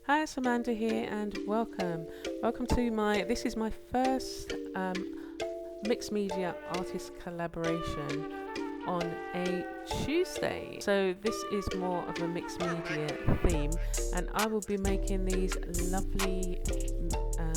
Hi, it's Amanda here and welcome. Welcome to this is my first mixed media artist collaboration on a Tuesday. So this is more of a mixed media theme and I will be making these lovely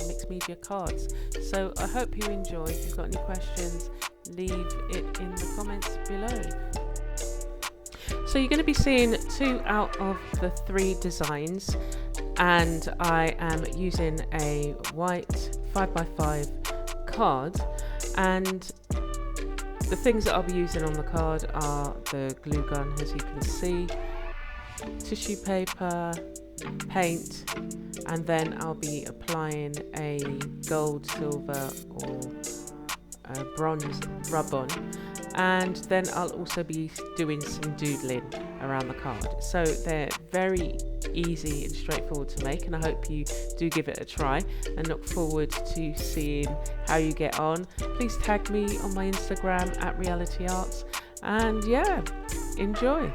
mixed media cards. So I hope you enjoy. If you've got any questions, leave it in the comments below. So you're going to be seeing 2 out of the 3 designs, and I am using a white 5x5 card, and the things that I'll be using on the card are the glue gun, as you can see, tissue paper, paint, and then I'll be applying a gold, silver or bronze rub-on, and then I'll also be doing some doodling around the card. So they're very easy and straightforward to make, and I hope you do give it a try and look forward to seeing how you get on. Please tag me on my Instagram at Reality Arts, and yeah, enjoy.